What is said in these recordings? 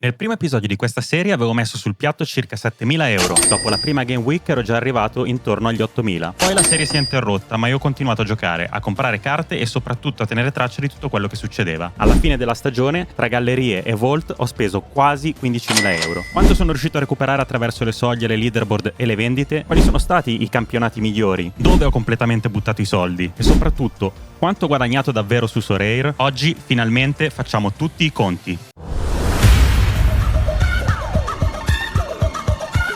Nel primo episodio di questa serie avevo messo sul piatto circa 7.000 euro. Dopo la prima Game Week ero già arrivato intorno agli 8.000. Poi la serie si è interrotta, ma io ho continuato a giocare, a comprare carte e soprattutto a tenere traccia di tutto quello che succedeva. Alla fine della stagione, tra gallerie e vault, ho speso quasi 15.000 euro. Quanto sono riuscito a recuperare attraverso le soglie, le leaderboard e le vendite? Quali sono stati i campionati migliori? Dove ho completamente buttato i soldi? E soprattutto, quanto ho guadagnato davvero su Sorare? Oggi, finalmente, facciamo tutti i conti.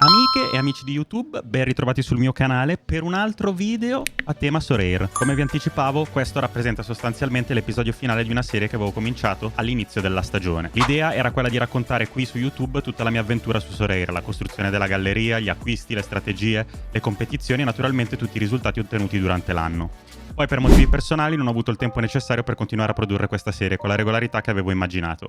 Amiche e amici di YouTube, ben ritrovati sul mio canale per un altro video a tema Sorare. Come vi anticipavo, questo rappresenta sostanzialmente l'episodio finale di una serie che avevo cominciato all'inizio della stagione. L'idea era quella di raccontare qui su YouTube tutta la mia avventura su Sorare, la costruzione della galleria, gli acquisti, le strategie, le competizioni e naturalmente tutti i risultati ottenuti durante l'anno. Poi per motivi personali non ho avuto il tempo necessario per continuare a produrre questa serie con la regolarità che avevo immaginato.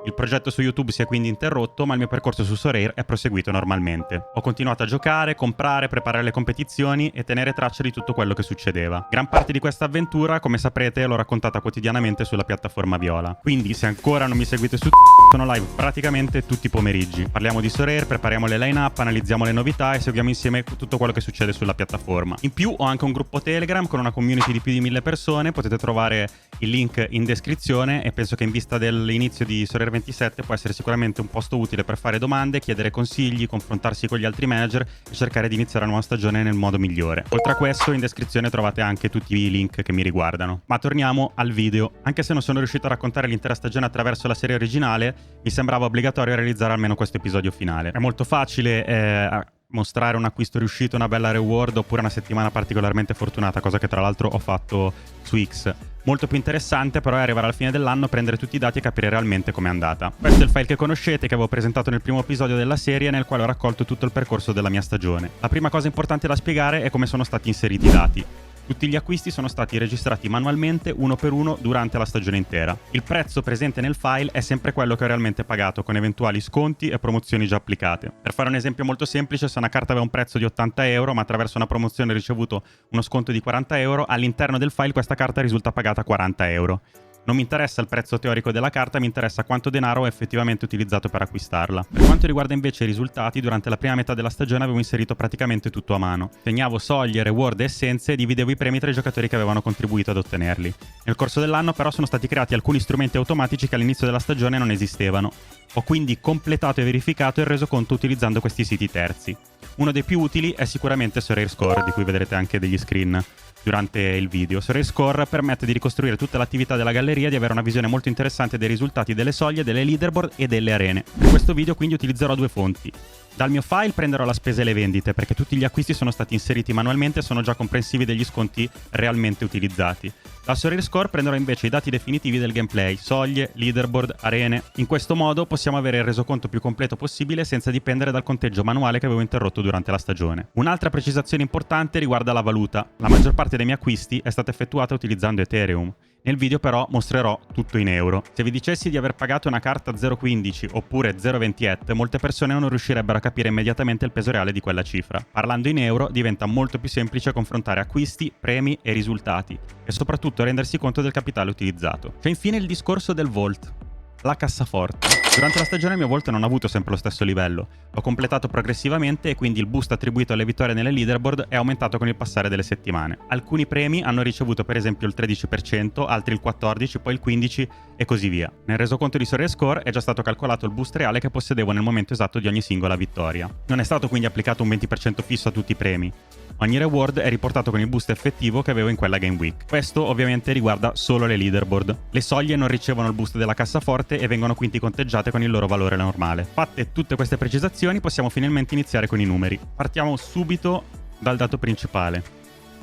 Il progetto su YouTube si è quindi interrotto, ma il mio percorso su Sorare è proseguito normalmente. Ho continuato a giocare, comprare, preparare le competizioni e tenere traccia di tutto quello che succedeva. Gran parte di questa avventura, come saprete, l'ho raccontata quotidianamente sulla piattaforma Viola. Quindi, se ancora non mi seguite su sono live praticamente tutti i pomeriggi. Parliamo di Sorare, prepariamo le line-up, analizziamo le novità e seguiamo insieme tutto quello che succede sulla piattaforma. In più ho anche un gruppo Telegram con una community di più di 1000 persone, potete trovare il link in descrizione e penso che in vista dell'inizio di Sorare 27 può essere sicuramente un posto utile per fare domande, chiedere consigli, confrontarsi con gli altri manager e cercare di iniziare la nuova stagione nel modo migliore. Oltre a questo in descrizione trovate anche tutti i link che mi riguardano. Ma torniamo al video. Anche se non sono riuscito a raccontare l'intera stagione attraverso la serie originale, mi sembrava obbligatorio realizzare almeno questo episodio finale. È molto facile mostrare un acquisto riuscito, una bella reward oppure una settimana particolarmente fortunata, cosa che tra l'altro ho fatto su X. Molto più interessante però è arrivare alla fine dell'anno, prendere tutti i dati e capire realmente com'è andata. Questo è il file che conoscete, che avevo presentato nel primo episodio della serie, nel quale ho raccolto tutto il percorso della mia stagione. La prima cosa importante da spiegare è come sono stati inseriti i dati. Tutti gli acquisti sono stati registrati manualmente uno per uno durante la stagione intera. Il prezzo presente nel file è sempre quello che ho realmente pagato, con eventuali sconti e promozioni già applicate. Per fare un esempio molto semplice, se una carta aveva un prezzo di 80 euro, ma attraverso una promozione ho ricevuto uno sconto di 40 euro, all'interno del file questa carta risulta pagata 40 euro. Non mi interessa il prezzo teorico della carta, mi interessa quanto denaro ho effettivamente utilizzato per acquistarla. Per quanto riguarda invece i risultati, durante la prima metà della stagione avevo inserito praticamente tutto a mano. Segnavo soglie, reward e essenze e dividevo i premi tra i giocatori che avevano contribuito ad ottenerli. Nel corso dell'anno però sono stati creati alcuni strumenti automatici che all'inizio della stagione non esistevano. Ho quindi completato e verificato il resoconto utilizzando questi siti terzi. Uno dei più utili è sicuramente Sorare Score, di cui vedrete anche degli screen durante il video. Sorare Score permette di ricostruire tutta l'attività della galleria e di avere una visione molto interessante dei risultati delle soglie, delle leaderboard e delle arene. Per questo video quindi utilizzerò due fonti. Dal mio file prenderò la spesa e le vendite, perché tutti gli acquisti sono stati inseriti manualmente e sono già comprensivi degli sconti realmente utilizzati. Da Sorare Score prenderò invece i dati definitivi del gameplay, soglie, leaderboard, arene. In questo modo possiamo avere il resoconto più completo possibile senza dipendere dal conteggio manuale che avevo interrotto durante la stagione. Un'altra precisazione importante riguarda la valuta. La maggior parte dei miei acquisti è stata effettuata utilizzando Ethereum. Nel video però mostrerò tutto in euro. Se vi dicessi di aver pagato una carta 0,15 oppure 0,20 ETH, molte persone non riuscirebbero a capire immediatamente il peso reale di quella cifra. Parlando in euro diventa molto più semplice confrontare acquisti, premi e risultati e soprattutto rendersi conto del capitale utilizzato. C'è infine il discorso del vault, la cassaforte. Durante la stagione il mio vault non ha avuto sempre lo stesso livello. Ho completato progressivamente e quindi il boost attribuito alle vittorie nelle leaderboard è aumentato con il passare delle settimane. Alcuni premi hanno ricevuto per esempio il 13%, altri il 14%, poi il 15% e così via. Nel resoconto di Sorare Score è già stato calcolato il boost reale che possedevo nel momento esatto di ogni singola vittoria. Non è stato quindi applicato un 20% fisso a tutti i premi. Ogni reward è riportato con il boost effettivo che avevo in quella Game Week. Questo ovviamente riguarda solo le leaderboard. Le soglie non ricevono il boost della cassaforte e vengono quindi conteggiate con il loro valore normale. Fatte tutte queste precisazioni possiamo finalmente iniziare con i numeri. Partiamo subito dal dato principale.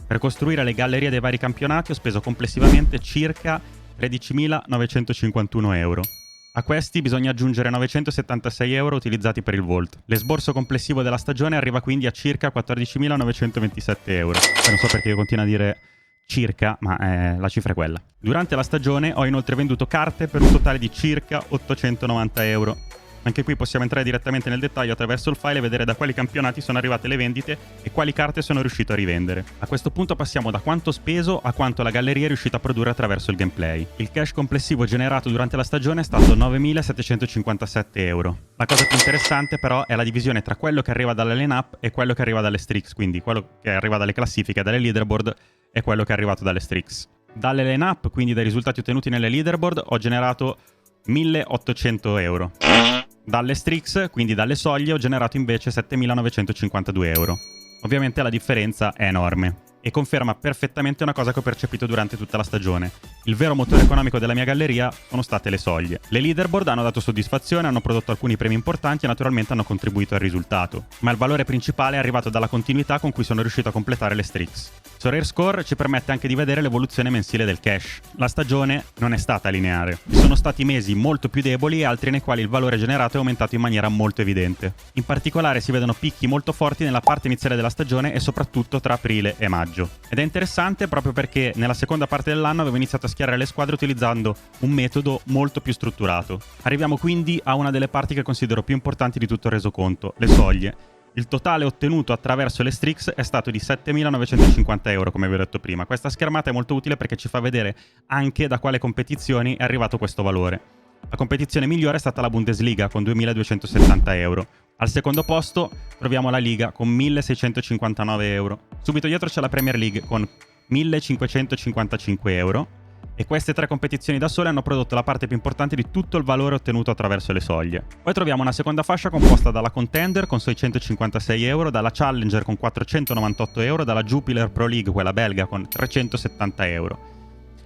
Per costruire le gallerie dei vari campionati ho speso complessivamente circa 13.951 euro. A questi bisogna aggiungere 976 euro utilizzati per il vault. L'esborso complessivo della stagione arriva quindi a circa 14.927 euro. Non so perché io continuo a dire circa, ma la cifra è quella. Durante la stagione ho inoltre venduto carte per un totale di circa 890 euro. Anche qui possiamo entrare direttamente nel dettaglio attraverso il file e vedere da quali campionati sono arrivate le vendite e quali carte sono riuscito a rivendere. A questo punto passiamo da quanto speso a quanto la galleria è riuscita a produrre attraverso il gameplay. Il cash complessivo generato durante la stagione è stato 9.757 euro. La cosa più interessante però è la divisione tra quello che arriva dalle line-up e quello che arriva dalle Strix, quindi quello che arriva dalle classifiche, dalle leaderboard e quello che è arrivato dalle Strix. Dalle line-up, quindi dai risultati ottenuti nelle leaderboard, ho generato 1.800 euro. Dalle Strix, quindi dalle soglie, ho generato invece 7.952 euro. Ovviamente la differenza è enorme e conferma perfettamente una cosa che ho percepito durante tutta la stagione. Il vero motore economico della mia galleria sono state le soglie. Le leaderboard hanno dato soddisfazione, hanno prodotto alcuni premi importanti e naturalmente hanno contribuito al risultato. Ma il valore principale è arrivato dalla continuità con cui sono riuscito a completare le Strix. Sorare Score ci permette anche di vedere l'evoluzione mensile del cash. La stagione non è stata lineare. Ci sono stati mesi molto più deboli e altri nei quali il valore generato è aumentato in maniera molto evidente. In particolare si vedono picchi molto forti nella parte iniziale della stagione e soprattutto tra aprile e maggio. Ed è interessante proprio perché nella seconda parte dell'anno avevo iniziato a schierare le squadre utilizzando un metodo molto più strutturato. Arriviamo quindi a una delle parti che considero più importanti di tutto il resoconto, le soglie. Il totale ottenuto attraverso le Strix è stato di 7.950 euro, come vi ho detto prima. Questa schermata è molto utile perché ci fa vedere anche da quale competizioni è arrivato questo valore. La competizione migliore è stata la Bundesliga con 2.270 euro. Al secondo posto troviamo la Liga con 1.659 euro. Subito dietro c'è la Premier League con 1.555 euro. E queste tre competizioni da sole hanno prodotto la parte più importante di tutto il valore ottenuto attraverso le soglie. Poi troviamo una seconda fascia composta dalla Contender con 656 euro, dalla Challenger con 498 euro, dalla Jupiler Pro League, quella belga, con 370 euro.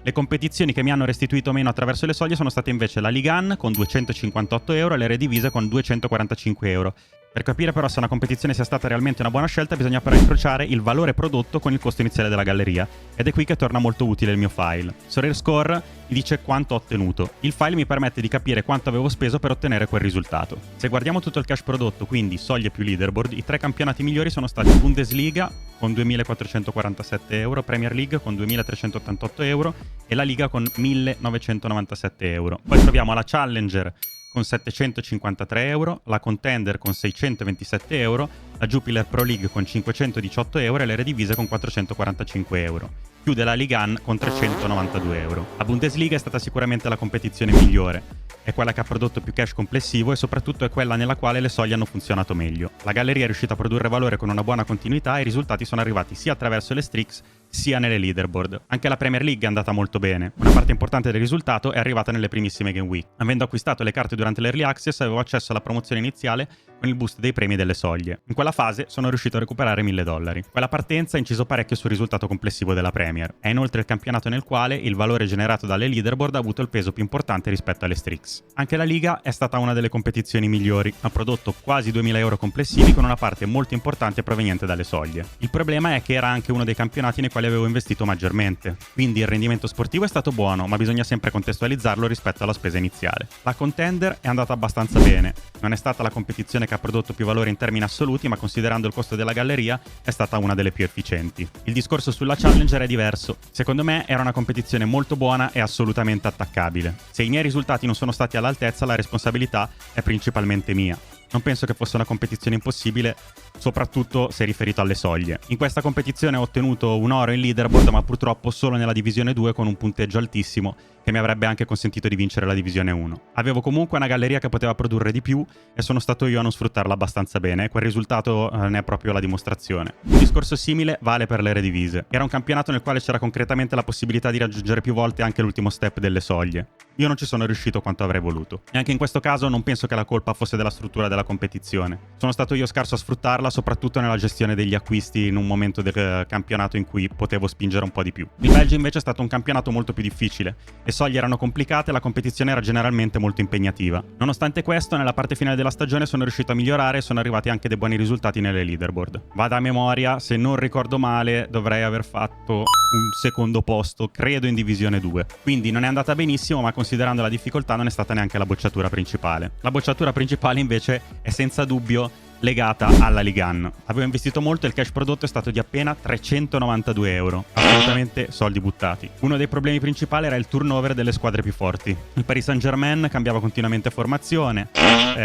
Le competizioni che mi hanno restituito meno attraverso le soglie sono state invece la Ligue 1 con 258 euro e le Eredivisie con 245 euro. Per capire però se una competizione sia stata realmente una buona scelta bisogna però incrociare il valore prodotto con il costo iniziale della galleria, ed è qui che torna molto utile il mio file. Sorare Score mi dice quanto ho ottenuto. Il file mi permette di capire quanto avevo speso per ottenere quel risultato. Se guardiamo tutto il cash prodotto, quindi soglie più leaderboard, i tre campionati migliori sono stati Bundesliga con 2.447 euro, Premier League con 2.388 euro e la Liga con 1.997 euro. Poi troviamo la Challenger con 753 euro, la Contender con 627 euro, la Jupiler Pro League con 518 euro e le Eredivisie con 445 euro. Chiude la Ligue 1 con 392 euro. La Bundesliga è stata sicuramente la competizione migliore. È quella che ha prodotto più cash complessivo e soprattutto è quella nella quale le soglie hanno funzionato meglio. La galleria è riuscita a produrre valore con una buona continuità e i risultati sono arrivati sia attraverso le Strix sia nelle leaderboard. Anche la Premier League è andata molto bene. Una parte importante del risultato è arrivata nelle primissime Game Week. Avendo acquistato le carte durante l'Early Access avevo accesso alla promozione iniziale con il boost dei premi delle soglie. In quella fase sono riuscito a recuperare $1.000. Quella partenza ha inciso parecchio sul risultato complessivo della Premier. È inoltre il campionato nel quale il valore generato dalle leaderboard ha avuto il peso più importante rispetto alle Strix. Anche la Liga è stata una delle competizioni migliori. Ha prodotto quasi 2.000 euro complessivi con una parte molto importante proveniente dalle soglie. Il problema è che era anche uno dei campionati nei quali avevo investito maggiormente. Quindi il rendimento sportivo è stato buono, ma bisogna sempre contestualizzarlo rispetto alla spesa iniziale. La Contender è andata abbastanza bene. Non è stata la competizione che ha prodotto più valore in termini assoluti, ma considerando il costo della galleria è stata una delle più efficienti. Il discorso sulla Challenger è diverso. Secondo me era una competizione molto buona e assolutamente attaccabile. Se i miei risultati non sono stati all'altezza, la responsabilità è principalmente mia. Non penso che fosse una competizione impossibile, soprattutto se riferito alle soglie. In questa competizione ho ottenuto un oro in leaderboard, ma purtroppo solo nella divisione 2 con un punteggio altissimo, che mi avrebbe anche consentito di vincere la divisione 1. Avevo comunque una galleria che poteva produrre di più e sono stato io a non sfruttarla abbastanza bene, e quel risultato ne è proprio la dimostrazione. Un discorso simile vale per le Eredivisie. Era un campionato nel quale c'era concretamente la possibilità di raggiungere più volte anche l'ultimo step delle soglie. Io non ci sono riuscito quanto avrei voluto. E anche in questo caso non penso che la colpa fosse della struttura della competizione. Sono stato io scarso a sfruttarla, soprattutto nella gestione degli acquisti in un momento del campionato in cui potevo spingere un po' di più. Il Belgio invece è stato un campionato molto più difficile. Le soglie erano complicate e la competizione era generalmente molto impegnativa. Nonostante questo, nella parte finale della stagione sono riuscito a migliorare e sono arrivati anche dei buoni risultati nelle leaderboard. Vado a memoria, se non ricordo male, dovrei aver fatto un secondo posto, credo in divisione 2. Quindi non è andata benissimo, ma considerando la difficoltà non è stata neanche la bocciatura principale. La bocciatura principale invece è senza dubbio legata alla Ligan. Avevo investito molto e il cash prodotto è stato di appena 392 euro. Assolutamente soldi buttati. Uno dei problemi principali era il turnover delle squadre più forti. Il Paris Saint-Germain cambiava continuamente formazione,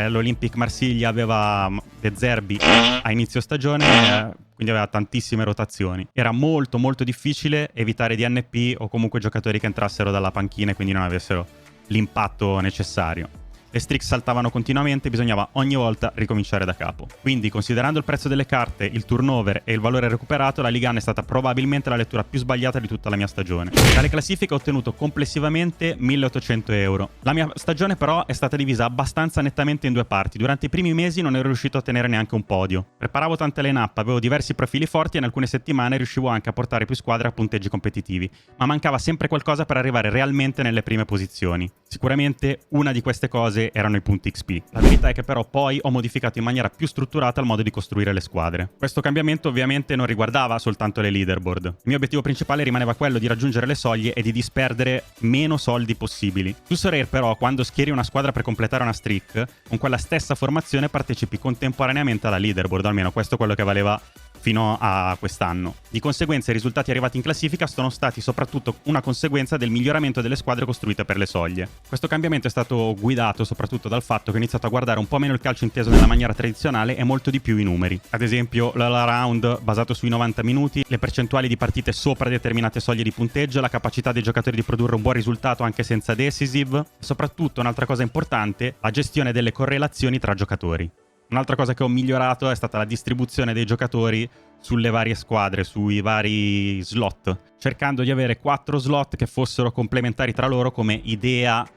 l'Olympique Marsiglia aveva De Zerbi a inizio stagione, quindi aveva tantissime rotazioni. Era molto molto difficile evitare DNP o comunque giocatori che entrassero dalla panchina e quindi non avessero l'impatto necessario. Le streak saltavano continuamente e bisognava ogni volta ricominciare da capo. Quindi, considerando il prezzo delle carte, il turnover e il valore recuperato, la Ligan è stata probabilmente la lettura più sbagliata di tutta la mia stagione. Dalle classifiche ho ottenuto complessivamente 1800 euro. La mia stagione però è stata divisa abbastanza nettamente in due parti. Durante i primi mesi non ero riuscito a ottenere neanche un podio. Preparavo tante line-up, avevo diversi profili forti e in alcune settimane riuscivo anche a portare più squadre a punteggi competitivi, ma mancava sempre qualcosa per arrivare realmente nelle prime posizioni. Sicuramente una di queste cose erano i punti XP. La verità è che però poi ho modificato in maniera più strutturata il modo di costruire le squadre. Questo cambiamento ovviamente non riguardava soltanto le leaderboard. Il mio obiettivo principale rimaneva quello di raggiungere le soglie e di disperdere meno soldi possibili. Su Sorare però, quando schieri una squadra per completare una streak, con quella stessa formazione partecipi contemporaneamente alla leaderboard, almeno questo è quello che valeva fino a quest'anno. Di conseguenza i risultati arrivati in classifica sono stati soprattutto una conseguenza del miglioramento delle squadre costruite per le soglie. Questo cambiamento è stato guidato soprattutto dal fatto che ho iniziato a guardare un po' meno il calcio inteso nella maniera tradizionale e molto di più i numeri. Ad esempio l'all-around basato sui 90 minuti, le percentuali di partite sopra determinate soglie di punteggio, la capacità dei giocatori di produrre un buon risultato anche senza decisive, e soprattutto un'altra cosa importante, la gestione delle correlazioni tra giocatori. Un'altra cosa che ho migliorato è stata la distribuzione dei giocatori sulle varie squadre, sui vari slot, cercando di avere 4 slot che fossero complementari tra loro come idea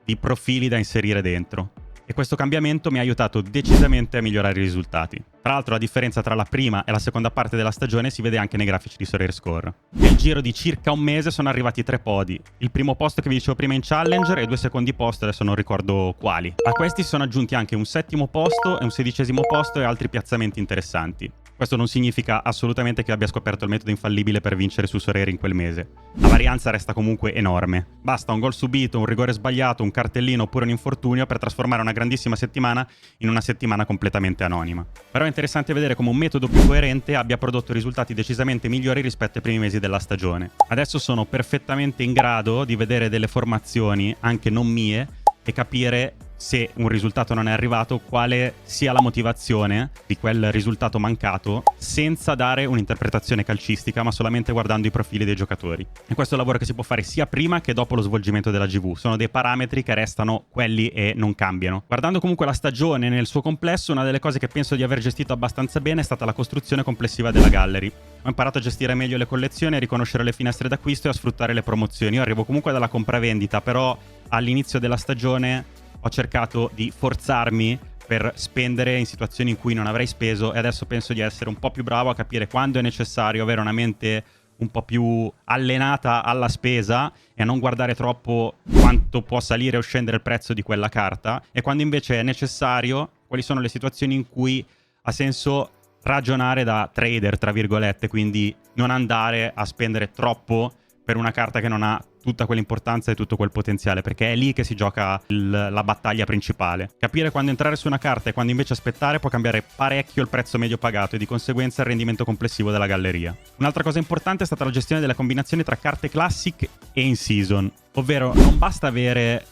di profili da inserire dentro. E questo cambiamento mi ha aiutato decisamente a migliorare i risultati. Tra l'altro la differenza tra la prima e la seconda parte della stagione si vede anche nei grafici di Sorare Score. Nel giro di circa un mese sono arrivati 3 podi. Il primo posto che vi dicevo prima in Challenger e 2 secondi posti, adesso non ricordo quali. A questi si sono aggiunti anche un 7° posto e un 16° posto e altri piazzamenti interessanti. Questo non significa assolutamente che abbia scoperto il metodo infallibile per vincere su Sorare in quel mese. La varianza resta comunque enorme. Basta un gol subito, un rigore sbagliato, un cartellino oppure un infortunio per trasformare una grandissima settimana in una settimana completamente anonima. Però è interessante vedere come un metodo più coerente abbia prodotto risultati decisamente migliori rispetto ai primi mesi della stagione. Adesso sono perfettamente in grado di vedere delle formazioni, anche non mie, e capire se un risultato non è arrivato, quale sia la motivazione di quel risultato mancato, senza dare un'interpretazione calcistica, ma solamente guardando i profili dei giocatori. E questo è un lavoro che si può fare sia prima che dopo lo svolgimento della GV. Sono dei parametri che restano quelli e non cambiano. Guardando comunque la stagione nel suo complesso, una delle cose che penso di aver gestito abbastanza bene è stata la costruzione complessiva della gallery. Ho imparato a gestire meglio le collezioni, a riconoscere le finestre d'acquisto e a sfruttare le promozioni. Io arrivo comunque dalla compravendita, però all'inizio della stagione ho cercato di forzarmi per spendere in situazioni in cui non avrei speso e adesso penso di essere un po' più bravo a capire quando è necessario avere una mente un po' più allenata alla spesa e a non guardare troppo quanto può salire o scendere il prezzo di quella carta, e quando invece è necessario, quali sono le situazioni in cui ha senso ragionare da trader, tra virgolette, quindi non andare a spendere troppo per una carta che non ha tutta quell'importanza e tutto quel potenziale, perché è lì che si gioca la battaglia principale. Capire quando entrare su una carta e quando invece aspettare può cambiare parecchio il prezzo medio pagato e di conseguenza il rendimento complessivo della galleria. Un'altra cosa importante è stata la gestione delle combinazioni tra carte classic e in season, ovvero non basta avere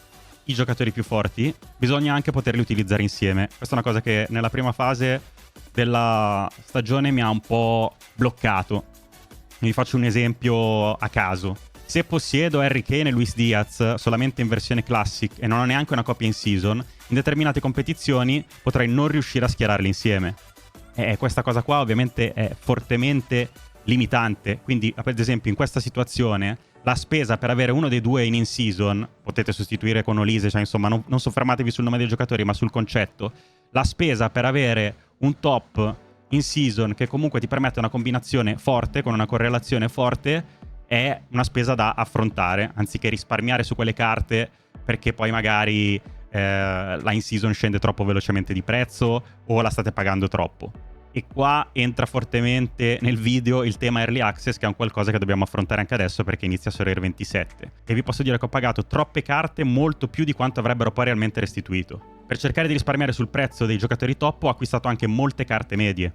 i giocatori più forti, bisogna anche poterli utilizzare insieme. Questa è una cosa che nella prima fase della stagione mi ha un po' bloccato. Vi faccio un esempio a caso. Se possiedo Harry Kane e Luis Diaz solamente in versione classic e non ho neanche una coppia in season, in determinate competizioni potrei non riuscire a schierarli insieme. E questa cosa qua ovviamente è fortemente limitante. Quindi, ad esempio, in questa situazione la spesa per avere uno dei due in season, potete sostituire con Olise, cioè insomma non soffermatevi sul nome dei giocatori ma sul concetto, la spesa per avere un top in season che comunque ti permette una combinazione forte, con una correlazione forte, è una spesa da affrontare, anziché risparmiare su quelle carte perché poi magari la in season scende troppo velocemente di prezzo o la state pagando troppo. E qua entra fortemente nel video il tema Early Access, che è un qualcosa che dobbiamo affrontare anche adesso perché inizia Sorare 27. E vi posso dire che ho pagato troppe carte, molto più di quanto avrebbero poi realmente restituito. Per cercare di risparmiare sul prezzo dei giocatori top ho acquistato anche molte carte medie.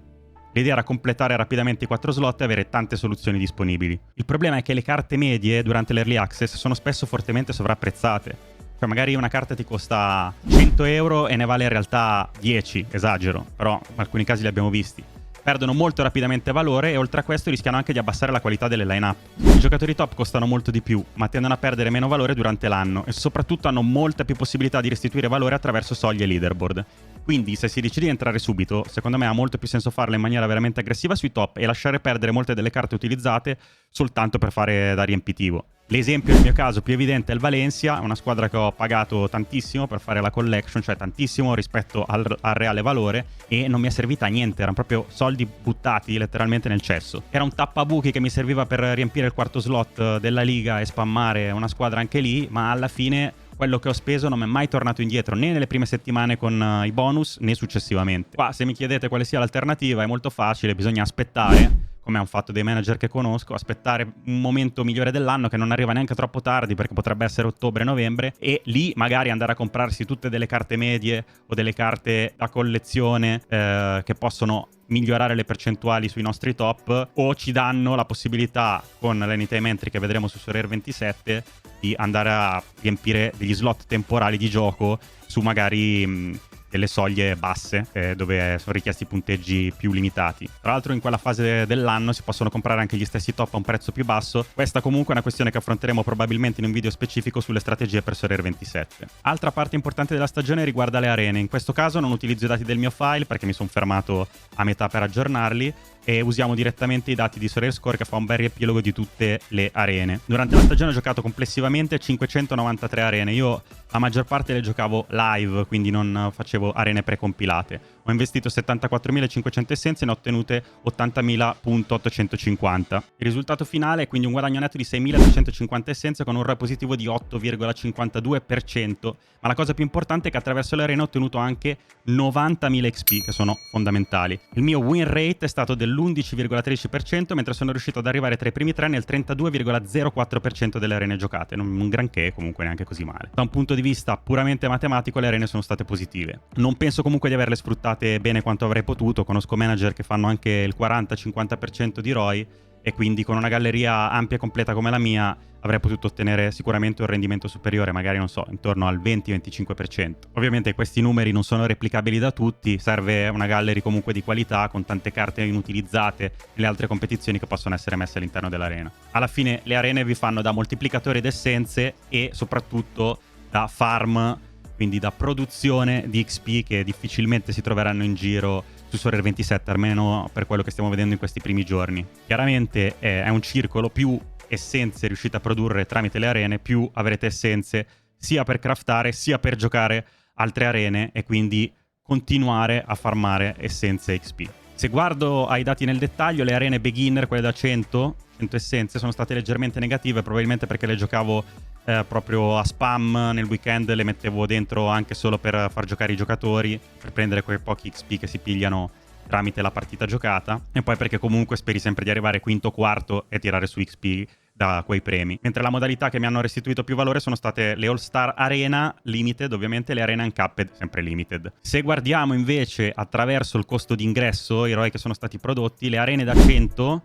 L'idea era completare rapidamente i 4 slot e avere tante soluzioni disponibili. Il problema è che le carte medie durante l'early access sono spesso fortemente sovrapprezzate. Cioè magari una carta ti costa 100 euro e ne vale in realtà 10, esagero, però in alcuni casi li abbiamo visti. Perdono molto rapidamente valore e oltre a questo rischiano anche di abbassare la qualità delle line-up. I giocatori top costano molto di più, ma tendono a perdere meno valore durante l'anno e soprattutto hanno molta più possibilità di restituire valore attraverso soglie e leaderboard. Quindi se si decide di entrare subito, secondo me ha molto più senso farlo in maniera veramente aggressiva sui top e lasciare perdere molte delle carte utilizzate soltanto per fare da riempitivo. L'esempio nel mio caso più evidente è il Valencia, una squadra che ho pagato tantissimo per fare la collection, cioè tantissimo rispetto al reale valore, e non mi è servita a niente, erano proprio soldi buttati letteralmente nel cesso. Era un tappabuchi che mi serviva per riempire il quarto slot della liga e spammare una squadra anche lì, ma alla fine quello che ho speso non mi è mai tornato indietro, né nelle prime settimane con i bonus, né successivamente. Qua, se mi chiedete quale sia l'alternativa, è molto facile, bisogna aspettare, come hanno fatto dei manager che conosco, aspettare un momento migliore dell'anno che non arriva neanche troppo tardi, perché potrebbe essere ottobre-novembre, e lì magari andare a comprarsi tutte delle carte medie o delle carte da collezione che possono migliorare le percentuali sui nostri top, o ci danno la possibilità con l'Anytime Entry che vedremo su Sorare 27 di andare a riempire degli slot temporali di gioco su magari delle soglie basse dove sono richiesti punteggi più limitati. Tra l'altro in quella fase dell'anno si possono comprare anche gli stessi top a un prezzo più basso. Questa comunque è una questione che affronteremo probabilmente in un video specifico sulle strategie per Sorare 27. Altra parte importante della stagione riguarda le arene. In questo caso non utilizzo i dati del mio file perché mi sono fermato a metà per aggiornarli, e usiamo direttamente i dati di Sorare Score che fa un bel riepilogo di tutte le arene. Durante la stagione ho giocato complessivamente 593 arene. Io la maggior parte le giocavo live, quindi non facevo arene precompilate. Ho investito 74.500 essenze e ne ho ottenute 80.850. Il risultato finale è quindi un guadagno netto di 6.350 essenze con un ROI positivo di 8,52%, ma la cosa più importante è che attraverso le arene ho ottenuto anche 90.000 XP, che sono fondamentali. Il mio win rate è stato dell'11,13%, mentre sono riuscito ad arrivare tra i primi tre nel 32,04% delle arene giocate. Non un granché, comunque neanche così male. Da un punto di vista puramente matematico le arene sono state positive. Non penso comunque di averle sfruttate bene quanto avrei potuto. Conosco manager che fanno anche il 40-50% di ROI, e quindi con una galleria ampia e completa come la mia avrei potuto ottenere sicuramente un rendimento superiore, magari non so, intorno al 20-25%. Ovviamente questi numeri non sono replicabili da tutti, serve una gallery comunque di qualità con tante carte inutilizzate nelle altre competizioni che possono essere messe all'interno dell'arena. Alla fine le arene vi fanno da moltiplicatore d'essenze e soprattutto da farm, quindi da produzione di XP che difficilmente si troveranno in giro su Sorare 27, almeno per quello che stiamo vedendo in questi primi giorni. Chiaramente è un circolo: più essenze riuscite a produrre tramite le arene, più avrete essenze sia per craftare sia per giocare altre arene e quindi continuare a farmare essenze XP. Se guardo ai dati nel dettaglio, le arene beginner, quelle da 100 essenze, sono state leggermente negative, probabilmente perché le giocavo proprio a spam nel weekend, le mettevo dentro anche solo per far giocare i giocatori, per prendere quei pochi XP che si pigliano tramite la partita giocata, e poi perché comunque speri sempre di arrivare quinto o quarto e tirare su XP da quei premi. Mentre la modalità che mi hanno restituito più valore sono state le All Star Arena Limited, ovviamente le Arena Uncapped sempre Limited. Se guardiamo invece attraverso il costo d'ingresso, i ROI che sono stati prodotti, le arene da 100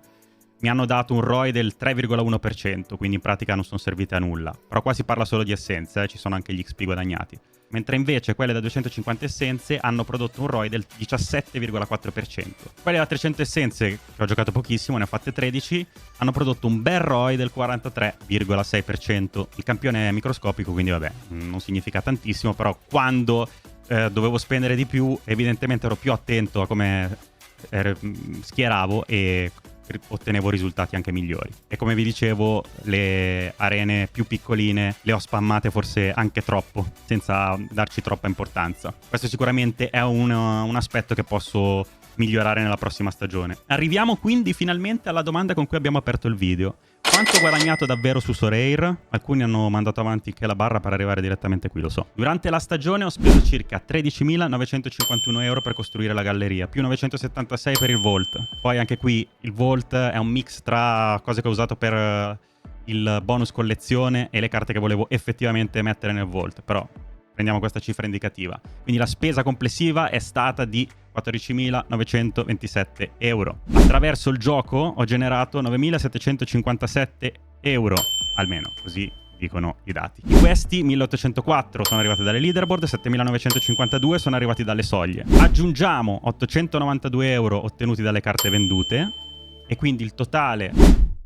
mi hanno dato un ROI del 3,1%, quindi in pratica non sono servite a nulla. Però qua si parla solo di essenze, ci sono anche gli XP guadagnati. Mentre invece quelle da 250 essenze hanno prodotto un ROI del 17,4%. Quelle da 300 essenze, che ho giocato pochissimo, ne ho fatte 13, hanno prodotto un bel ROI del 43,6%. Il campione è microscopico, quindi vabbè, non significa tantissimo, però quando dovevo spendere di più, evidentemente ero più attento a come schieravo e ottenevo risultati anche migliori. E come vi dicevo, le arene più piccoline le ho spammate forse anche troppo, senza darci troppa importanza. Questo sicuramente è un aspetto che posso migliorare nella prossima stagione. Arriviamo quindi finalmente alla domanda con cui abbiamo aperto il video: quanto ho guadagnato davvero su Sorare? Alcuni hanno mandato avanti anche la barra per arrivare direttamente qui, lo so. Durante la stagione ho speso circa 13.951 euro per costruire la galleria, più 976 per il Vault. Poi anche qui il Vault è un mix tra cose che ho usato per il bonus collezione e le carte che volevo effettivamente mettere nel Vault, però prendiamo questa cifra indicativa. Quindi la spesa complessiva è stata di 14.927 euro. Attraverso il gioco ho generato 9.757 euro, almeno così dicono i dati. Di questi 1.804 sono arrivati dalle leaderboard, 7.952 sono arrivati dalle soglie. Aggiungiamo 892 euro ottenuti dalle carte vendute e quindi il totale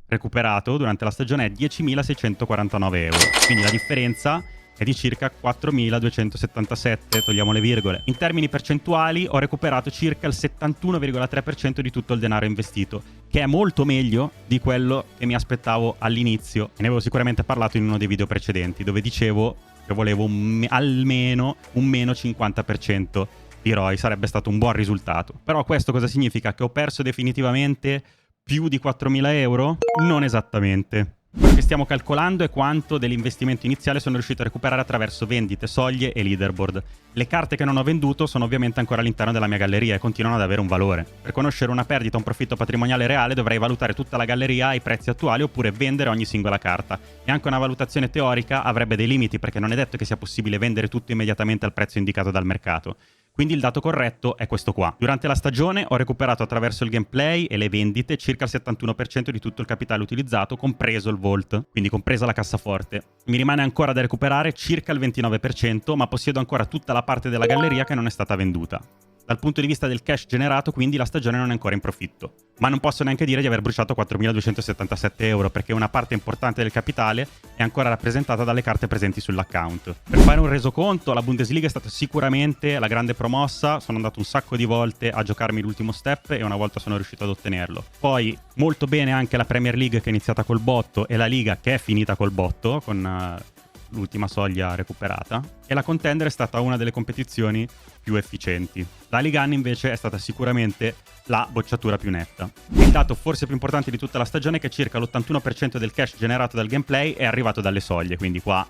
recuperato durante la stagione è 10.649 euro. Quindi la differenza è di circa 4.277, togliamo le virgole. In termini percentuali ho recuperato circa il 71,3% di tutto il denaro investito, che è molto meglio di quello che mi aspettavo all'inizio. E ne avevo sicuramente parlato in uno dei video precedenti, dove dicevo che volevo almeno un meno 50% di ROI, sarebbe stato un buon risultato. Però questo cosa significa? Che ho perso definitivamente più di 4.000 euro? Non esattamente. Quello che stiamo calcolando è quanto dell'investimento iniziale sono riuscito a recuperare attraverso vendite, soglie e leaderboard. Le carte che non ho venduto sono ovviamente ancora all'interno della mia galleria e continuano ad avere un valore. Per conoscere una perdita o un profitto patrimoniale reale dovrei valutare tutta la galleria ai prezzi attuali oppure vendere ogni singola carta. E anche una valutazione teorica avrebbe dei limiti perché non è detto che sia possibile vendere tutto immediatamente al prezzo indicato dal mercato. Quindi il dato corretto è questo qua. Durante la stagione ho recuperato attraverso il gameplay e le vendite circa il 71% di tutto il capitale utilizzato, compreso il vault, quindi compresa la cassaforte. Mi rimane ancora da recuperare circa il 29%, ma possiedo ancora tutta la parte della galleria che non è stata venduta. Dal punto di vista del cash generato, quindi, la stagione non è ancora in profitto. Ma non posso neanche dire di aver bruciato 4.277 euro, perché una parte importante del capitale è ancora rappresentata dalle carte presenti sull'account. Per fare un resoconto, la Bundesliga è stata sicuramente la grande promossa, sono andato un sacco di volte a giocarmi l'ultimo step e una volta sono riuscito ad ottenerlo. Poi, molto bene anche la Premier League che è iniziata col botto e la Liga che è finita col botto, con l'ultima soglia recuperata, e la Contender è stata una delle competizioni più efficienti. La Ligue 1 invece è stata sicuramente la bocciatura più netta. Il dato forse più importante di tutta la stagione è che circa l'81% del cash generato dal gameplay è arrivato dalle soglie, quindi qua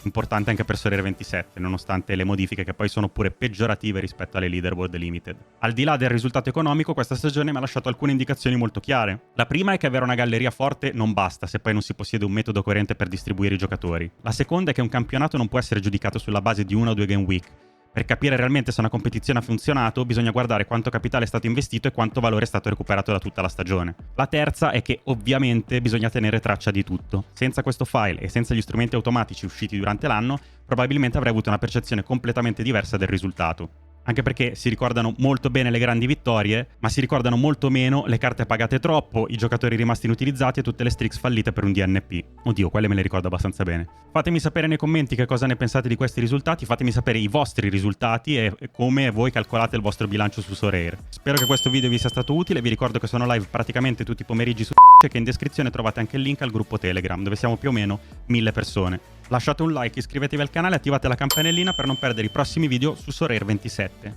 importante anche per Sorare 27, nonostante le modifiche che poi sono pure peggiorative rispetto alle leaderboard limited. Al di là del risultato economico, questa stagione mi ha lasciato alcune indicazioni molto chiare. La prima è che avere una galleria forte non basta se poi non si possiede un metodo coerente per distribuire i giocatori. La seconda è che un campionato non può essere giudicato sulla base di una o due game week. Per capire realmente se una competizione ha funzionato, bisogna guardare quanto capitale è stato investito e quanto valore è stato recuperato da tutta la stagione. La terza è che ovviamente bisogna tenere traccia di tutto. Senza questo file e senza gli strumenti automatici usciti durante l'anno, probabilmente avrei avuto una percezione completamente diversa del risultato. Anche perché si ricordano molto bene le grandi vittorie, ma si ricordano molto meno le carte pagate troppo, i giocatori rimasti inutilizzati e tutte le streaks fallite per un DNP. Oddio, quelle me le ricordo abbastanza bene. Fatemi sapere nei commenti che cosa ne pensate di questi risultati, fatemi sapere i vostri risultati e come voi calcolate il vostro bilancio su Sorare. Spero che questo video vi sia stato utile, vi ricordo che sono live praticamente tutti i pomeriggi su e che in descrizione trovate anche il link al gruppo Telegram, dove siamo più o meno 1000 persone. Lasciate un like, iscrivetevi al canale e attivate la campanellina per non perdere i prossimi video su Sorare 27.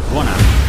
Buon anno!